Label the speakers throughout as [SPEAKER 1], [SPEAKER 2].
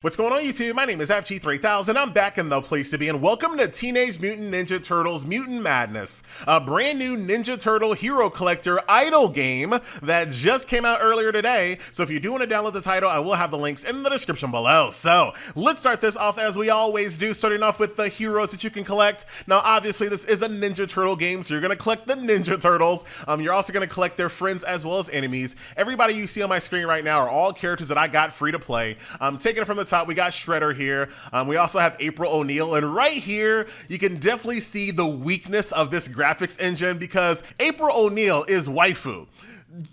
[SPEAKER 1] What's going on YouTube? My name is FG3000. I'm back in the place to be, and welcome to Teenage Mutant Ninja Turtles Mutant Madness, a brand new Ninja Turtle Hero Collector idle game that just came out earlier today. So if you do want to download the title, I will have the links in the description below. So let's start this off as we always do, starting off with the heroes that you can collect. Now obviously this is a Ninja Turtle game, so you're going to collect the Ninja Turtles. You're also going to collect their friends as well as enemies. Everybody you see on my screen right now are all characters that I got free to play. Taking it from the top, we got Shredder here. We also have April O'Neil, and right here you can definitely see the weakness of this graphics engine because April O'Neil is waifu.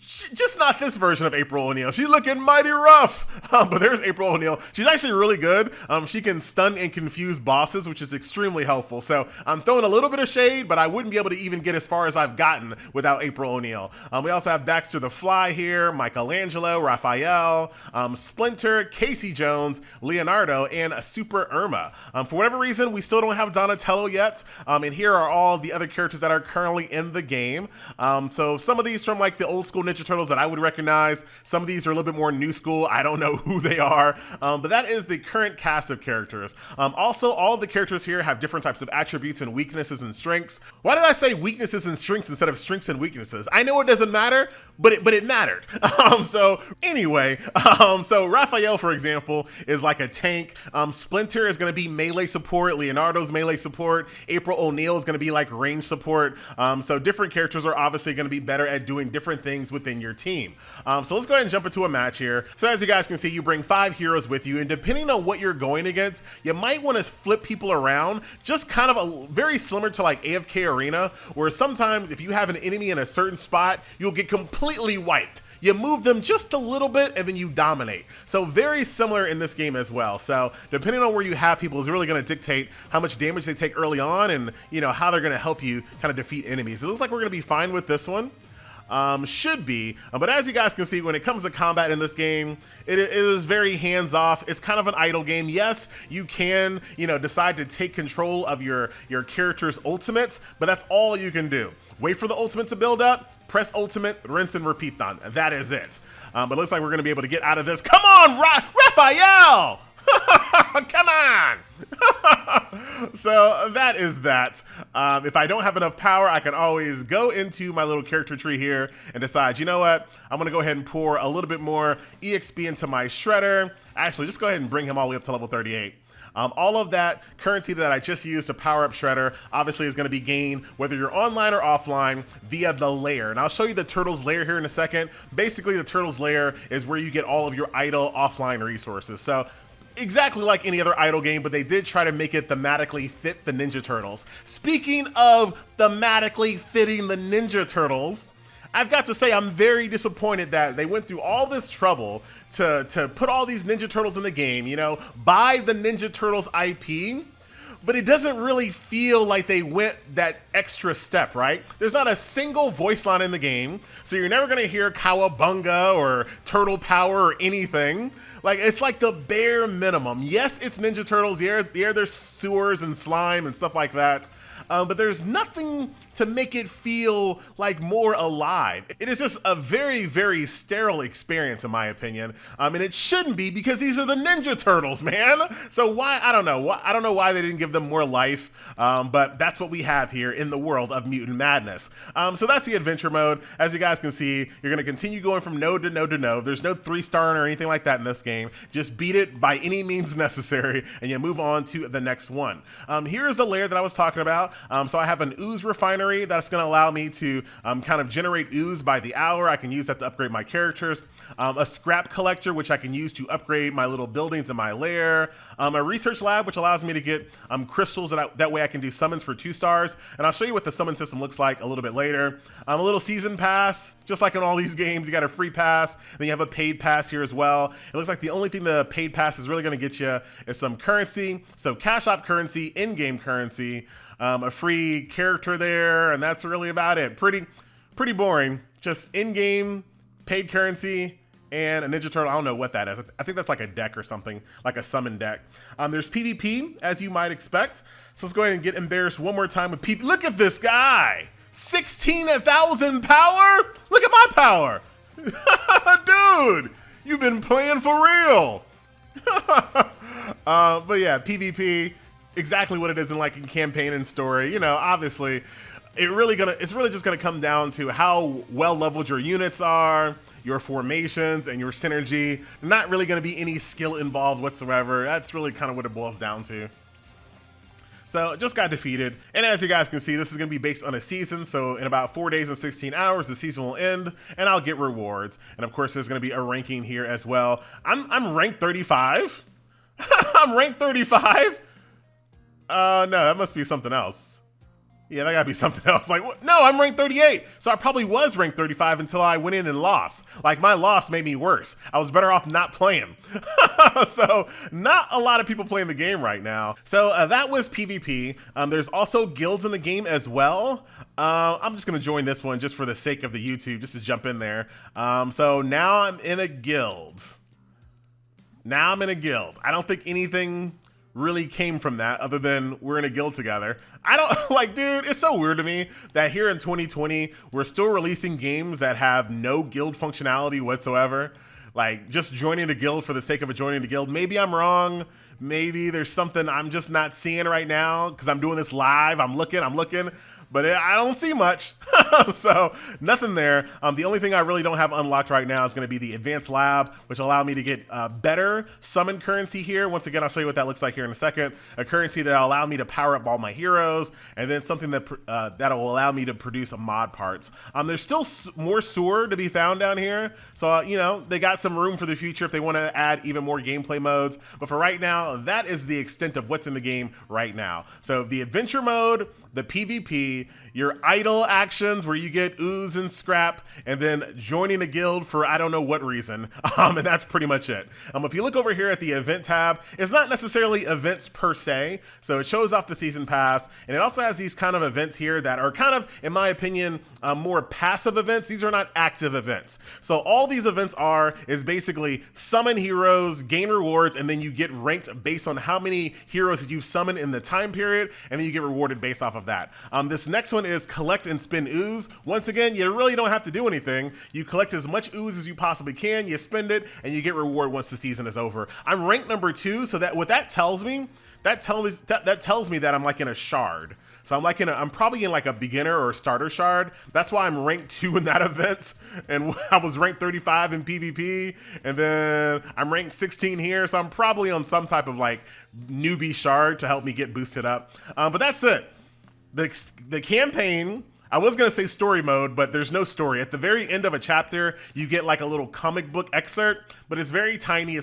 [SPEAKER 1] Just not this version of April O'Neil. She's looking mighty rough, but there's April O'Neil. She's actually really good. She can stun and confuse bosses, which is extremely helpful. So I'm throwing a little bit of shade, but I wouldn't be able to even get as far as I've gotten without April O'Neil. We also have Baxter the Fly here, Michelangelo, Raphael, Splinter, Casey Jones, Leonardo, and Super Irma. For whatever reason, we still don't have Donatello yet. And here are all the other characters that are currently in the game. So some of these from like the old school Ninja Turtles that I would recognize. Some of these are a little bit more new school. I don't know who they are, but that is the current cast of characters. Also, all of the characters here have different types of attributes and weaknesses and strengths. Why did I say weaknesses and strengths instead of strengths and weaknesses? I know it doesn't matter, but it mattered. So anyway, so Raphael, for example, is like a tank. Splinter is going to be melee support. Leonardo's melee support. April O'Neil is going to be like range support. So different characters are obviously going to be better at doing different things within your team. So let's go ahead and jump into a match here. So as you guys can see, you bring 5 heroes with you, and depending on what you're going against, you might want to flip people around, just kind of very similar to like AFK Arena, where sometimes if you have an enemy in a certain spot, you'll get completely wiped. You move them just a little bit and then you dominate. So very similar in this game as well. So depending on where you have people is really going to dictate how much damage they take early on and how they're going to help you kind of defeat enemies. It looks like we're going to be fine with this one. Should be, but as you guys can see, when it comes to combat in this game, it is very hands-off. It's kind of an idle game. Yes, you can, decide to take control of your character's ultimates, but that's all you can do. Wait for the ultimate to build up, press ultimate, rinse and repeat on. That is it. But it looks like we're going to be able to get out of this. Come on, Raphael! Come on! So that is that. If I don't have enough power, I can always go into my little character tree here and decide, you know what? I'm going to go ahead and pour a little bit more EXP into my Shredder. Actually, just go ahead and bring him all the way up to level 38. All of that currency that I just used to power up Shredder obviously is going to be gained whether you're online or offline via the lair. And I'll show you the Turtles Lair here in a second. Basically, the Turtles Lair is where you get all of your idle offline resources. So exactly like any other idle game, but they did try to make it thematically fit the Ninja Turtles. Speaking of thematically fitting the Ninja Turtles, I've got to say I'm very disappointed that they went through all this trouble to put all these Ninja Turtles in the game, buy the Ninja Turtles IP, but it doesn't really feel like they went that extra step, right? There's not a single voice line in the game, so you're never gonna hear Cowabunga or Turtle Power or anything. Like, it's like the bare minimum. Yes, it's Ninja Turtles, there's sewers and slime and stuff like that, but there's nothing to make it feel like more alive. It is just a very, very sterile experience in my opinion. And it shouldn't be because these are the Ninja Turtles, man. So why, I don't know. I don't know why they didn't give them more life, but that's what we have here in the world of Mutant Madness. So that's the adventure mode. As you guys can see, you're gonna continue going from node to node to node. There's no 3-star or anything like that in this game. Just beat it by any means necessary and you move on to the next one. Here's the lair that I was talking about. So I have an ooze refinery that's going to allow me to kind of generate ooze by the hour. I can use that to upgrade my characters. A scrap collector, which I can use to upgrade my little buildings in my lair. A research lab, which allows me to get crystals, that way I can do summons for 2 stars. And I'll show you what the summon system looks like a little bit later. A little season pass, just like in all these games, you got a free pass, then you have a paid pass here as well. It looks like the only thing the paid pass is really going to get you is some currency. So cash out currency, in-game currency, a free character there, and that's really about it. Pretty boring. Just in-game, paid currency, and a Ninja Turtle. I don't know what that is. I think that's like a deck or something, like a summon deck. There's PvP, as you might expect. So let's go ahead and get embarrassed one more time with PvP. Look at this guy! 16,000 power? Look at my power! Dude, you've been playing for real. But yeah, PvP, exactly what it is in like in campaign and story. You know, obviously, it's really just gonna come down to how well leveled your units are, your formations, and your synergy. Not really gonna be any skill involved whatsoever. That's really kind of what it boils down to. So just got defeated, and as you guys can see, this is going to be based on a season, so in about 4 days and 16 hours the season will end and I'll get rewards. And of course there's going to be a ranking here as well. I'm ranked 35. I'm ranked 35. No, that must be something else. Yeah, that gotta be something else. Like, no, I'm ranked 38. So I probably was ranked 35 until I went in and lost. Like, my loss made me worse. I was better off not playing. So not a lot of people playing the game right now. So that was PvP. There's also guilds in the game as well. I'm just gonna join this one just for the sake of the YouTube, just to jump in there. So now I'm in a guild. I don't think anything really came from that other than we're in a guild together. I don't like, dude, it's so weird to me that here in 2020 we're still releasing games that have no guild functionality whatsoever. Like, just joining a guild for the sake of joining the guild. Maybe I'm wrong. Maybe there's something I'm just not seeing right now because I'm doing this live. I'm looking, but I don't see much. So nothing there. The only thing I really don't have unlocked right now is going to be the advanced lab, which will allow me to get better summon currency here. Once again, I'll show you what that looks like here in a second. A currency that will allow me to power up all my heroes, and then something that will allow me to produce mod parts. There's still more sewer to be found down here, so you know, they got some room for the future if they want to add even more gameplay modes. But for right now, that is the extent of what's in the game right now. So the adventure mode, the PvP, your idle actions where you get ooze and scrap, and then joining a guild for I don't know what reason, and that's pretty much it. If you look over here at the event tab, it's not necessarily events per se, so it shows off the season pass, and it also has these kind of events here that are kind of, in my opinion, more passive events. These are not active events. So all these events is basically summon heroes, gain rewards, and then you get ranked based on how many heroes that you've summoned in the time period, and then you get rewarded based off of that. This next one is collect and spend ooze. Once again, you really don't have to do anything. You collect as much ooze as you possibly can, you spend it, and you get reward once the season is over. I'm ranked number 2, so that what that tells me, that tells me that I'm like in a shard. So I'm probably in like a beginner or starter shard. That's why I'm ranked 2 in that event. And I was ranked 35 in PvP. And then I'm ranked 16 here. So I'm probably on some type of like newbie shard to help me get boosted up. But that's it. The campaign, I was going to say story mode, but there's no story. At the very end of a chapter, you get like a little comic book excerpt, but it's very tiny.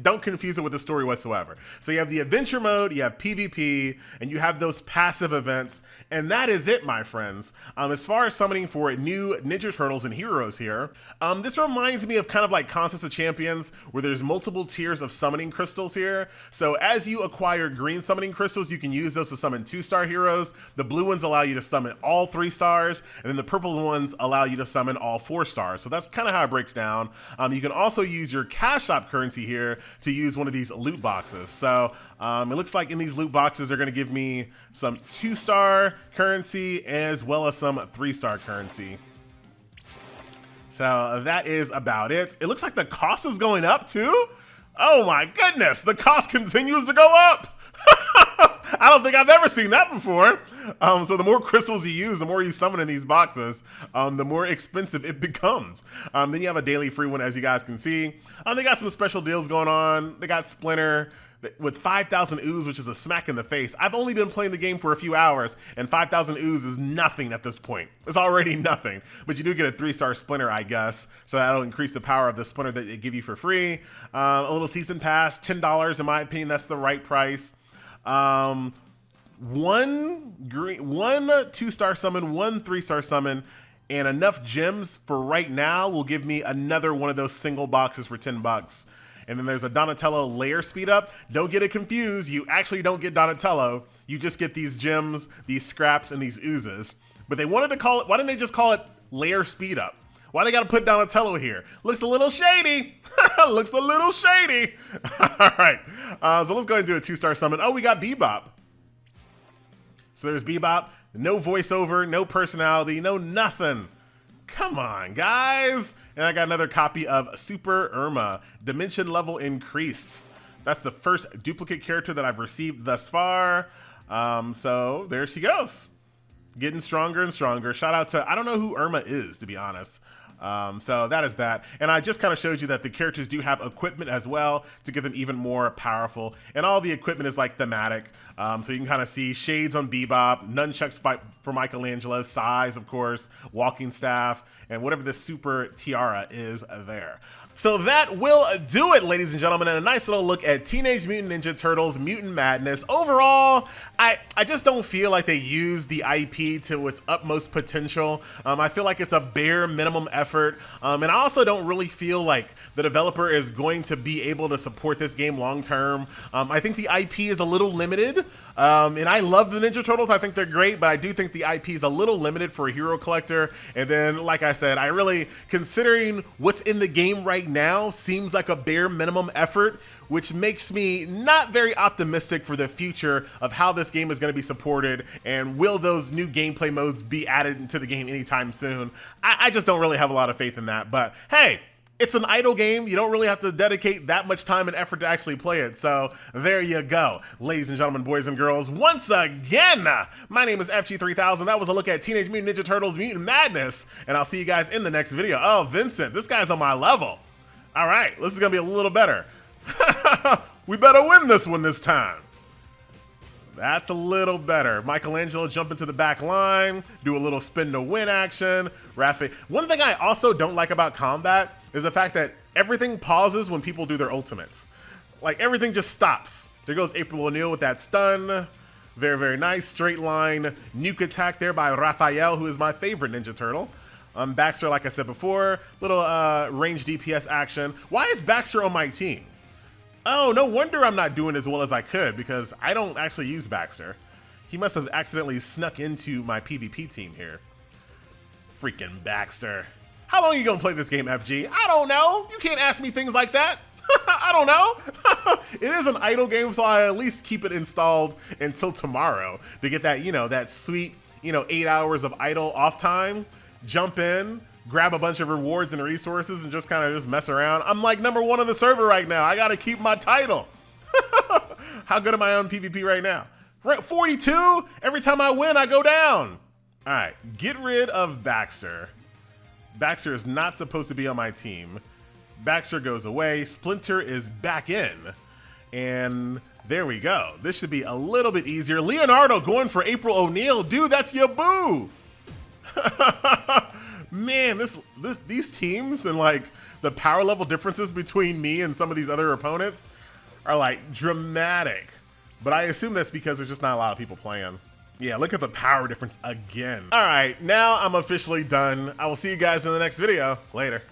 [SPEAKER 1] Don't confuse it with the story whatsoever. So you have the adventure mode, you have PvP, and you have those passive events, and that is it, my friends. As far as summoning for new Ninja Turtles and heroes here, this reminds me of kind of like Contest of Champions, where there's multiple tiers of summoning crystals here. So as you acquire green summoning crystals, you can use those to summon 2-star heroes. The blue ones allow you to summon all 3 stars, and then the purple ones allow you to summon all 4 stars. So that's kind of how it breaks down. You can also use your cash shop currency here to use one of these loot boxes. So it looks like in these loot boxes, they're going to give me some 2-star currency as well as some 3-star currency. So that is about it. It looks like the cost is going up too. Oh my goodness, the cost continues to go up. I don't think I've ever seen that before. So the more crystals you use, the more you summon in these boxes, the more expensive it becomes. Then you have a daily free one, as you guys can see. They got some special deals going on. They got Splinter with 5,000 ooze, which is a smack in the face. I've only been playing the game for a few hours, and 5,000 ooze is nothing at this point. It's already nothing. But you do get a 3-star Splinter, I guess, so that'll increase the power of the Splinter that they give you for free. A little season pass, $10 in my opinion. That's the right price. One 2-star summon, 1 3-star summon, and enough gems for right now will give me another one of those single boxes for $10. And then there's a Donatello layer speed up. Don't get it confused. You actually don't get Donatello. You just get these gems, these scraps, and these oozes. But they wanted to call it, why didn't they just call it layer speed up? Why they got to put Donatello here? Looks a little shady. Looks a little shady. All right. So let's go ahead and do a 2-star summon. Oh, we got Bebop. So there's Bebop. No voiceover, no personality, no nothing. Come on, guys. And I got another copy of Super Irma, dimension level increased. That's the first duplicate character that I've received thus far. So there she goes. Getting stronger and stronger. Shout out to, I don't know who Irma is, to be honest. So that is that. And I just kind of showed you that the characters do have equipment as well to get them even more powerful. And all the equipment is like thematic. So you can kind of see shades on Bebop, nunchucks for Michelangelo, size, of course, walking staff, and whatever the super tiara is there. So that will do it, ladies and gentlemen, and a nice little look at Teenage Mutant Ninja Turtles Mutant Madness. Overall, I just don't feel like they use the IP to its utmost potential. I feel like it's a bare minimum effort, and I also don't really feel like the developer is going to be able to support this game long term. I think the IP is a little limited, and I love the Ninja Turtles. I think they're great, but I do think the IP is a little limited for a hero collector. And then, like I said, I really, considering what's in the game right now, seems like a bare minimum effort, which makes me not very optimistic for the future of how this game is going to be supported and will those new gameplay modes be added into the game anytime soon. I just don't really have a lot of faith in that, but hey, it's an idle game. You don't really have to dedicate that much time and effort to actually play it. So there you go. Ladies and gentlemen, boys and girls, once again, my name is FG3000. That was a look at Teenage Mutant Ninja Turtles Mutant Madness, and I'll see you guys in the next video. Oh, Vincent, this guy's on my level. All right, this is gonna be a little better. We better win this one this time. That's a little better. Michelangelo jump into the back line, do a little spin to win action. Raffi. One thing I also don't like about combat is the fact that everything pauses when people do their ultimates. Like everything just stops. There goes April O'Neil with that stun. Very, very nice. Straight line nuke attack there by Raphael, who is my favorite Ninja Turtle. Baxter, like I said before, little range DPS action. Why is Baxter on my team? Oh, no wonder I'm not doing as well as I could, because I don't actually use Baxter. He must have accidentally snuck into my PvP team here. Freaking Baxter. How long are you gonna play this game, FG? I don't know. You can't ask me things like that. I don't know. It is an idle game, so I at least keep it installed until tomorrow to get that, that sweet, 8 hours of idle off time. Jump in, grab a bunch of rewards and resources, and just kind of mess around. I'm like #1 on the server right now. I gotta keep my title. How good am I on PvP right now? Right, 42? Every time I win, I go down. All right, get rid of Baxter. Baxter is not supposed to be on my team. Baxter goes away. Splinter is back in. And there we go. This should be a little bit easier. Leonardo going for April O'Neil. Dude, that's your boo. Man, these teams and like the power level differences between me and some of these other opponents are like dramatic. But I assume that's because there's just not a lot of people playing. Yeah, look at the power difference again. All right, now I'm officially done. I will see you guys in the next video. Later.